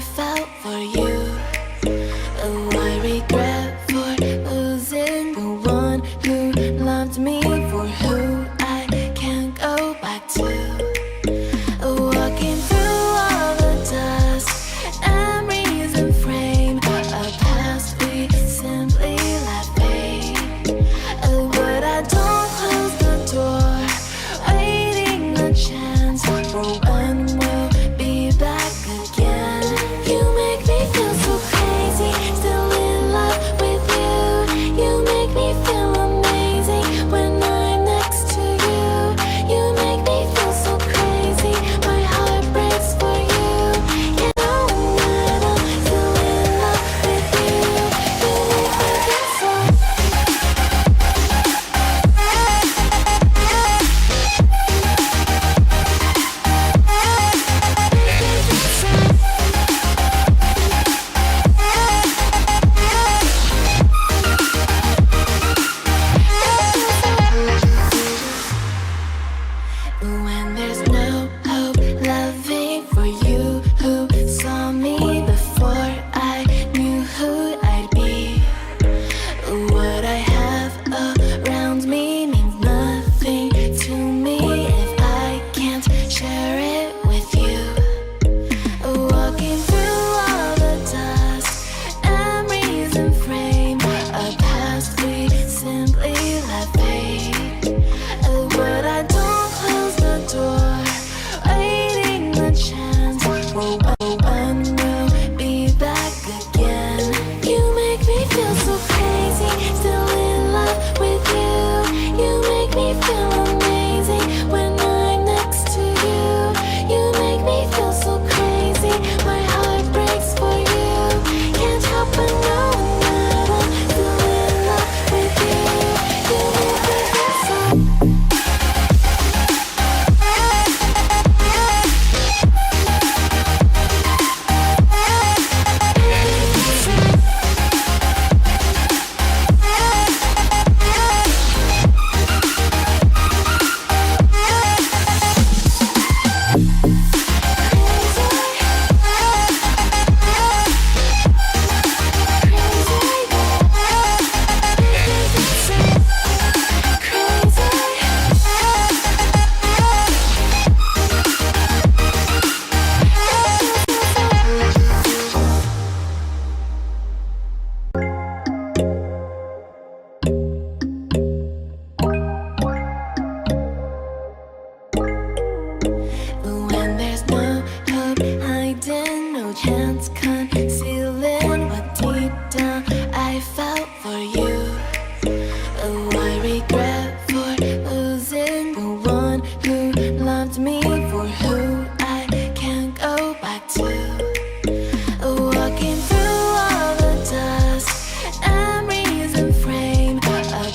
felt for you. Oh, I regret for losing the one who loved me, for who I can't go back to. Walking through all the dust, memories and frame, a past we simply let fade. Oh, but I don't close the door, waiting a chance for when we'll be back again. You make me feel so crazy, still in love with you. You make me feel amazing when I'm next to you. You make me feel so crazy, my heart breaks for you. You know that I'm still in love with you. You make me feel so. When there's no hope, loving for you who saw me before I knew who I'd be. What I have around me means nothing to me if I can't share it with you. Walking through all the dust, memories and frame, a past we simply let fade. But I don't close the door, waiting the chance for when we'll be back again. You make me feel so crazy, still in love with you. You make me feel amazing when I'm next to you. You make me feel so crazy, my heart breaks for you. Can't help but knowing that I'm still in love with you. You make me feel so. When there's no hope hiding, no chance concealing what deep down I felt for you. Oh, I regret for losing the one who loved me, for who I can't go back to. Walking through all the dust, memories and frame, a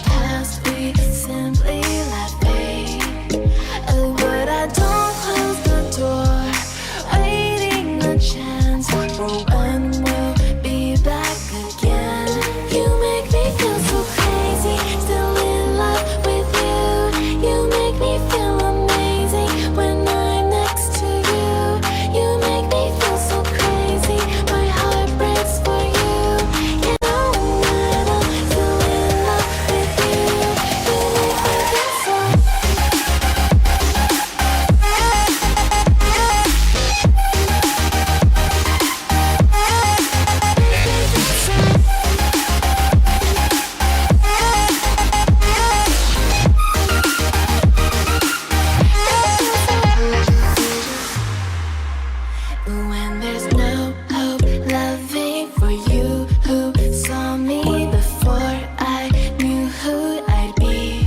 past we simply let fade. But I don't close the door, waiting a chance for when we'll be back again. You make me feel so crazy, still in love with you. You make me feel amazing when I'm next to you. You make me feel so crazy, my heart breaks for you. You know that I'm still in love with you. You make me feel so. When there's no hope, loving for you who saw me before I knew who I'd be.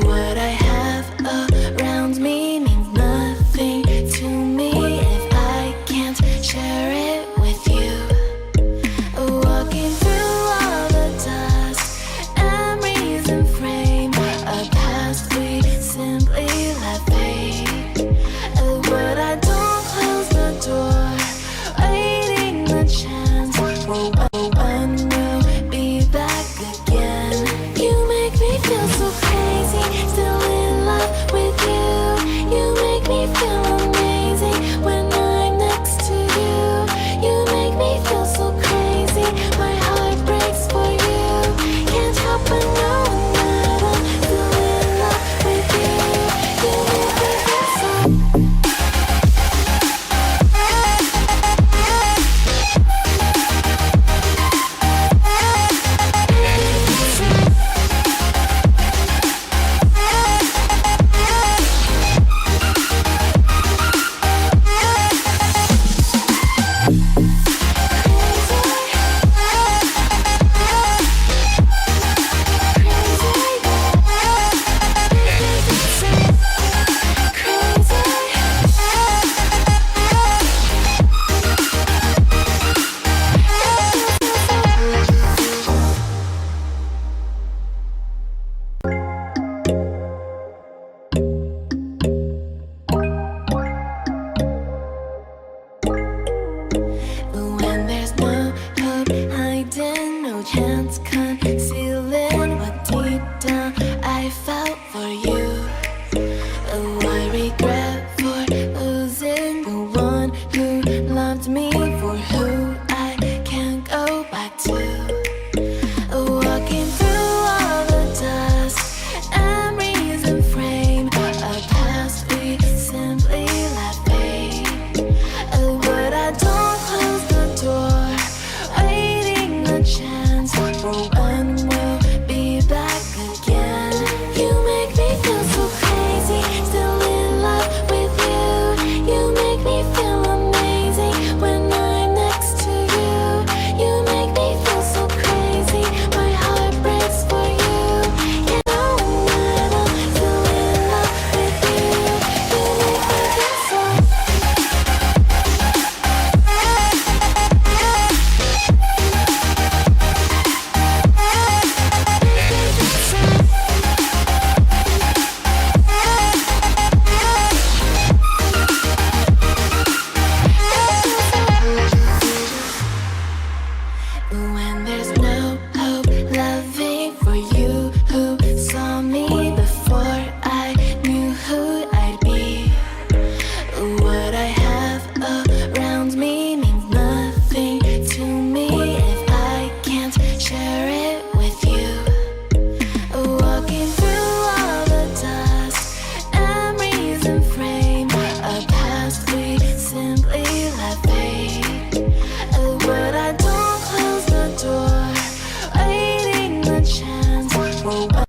What I have around me means nothing to me if I can't share it with you. Walking through all the dust, memories and frame, a past we simply let fade. But I don't close the door, oh, oh.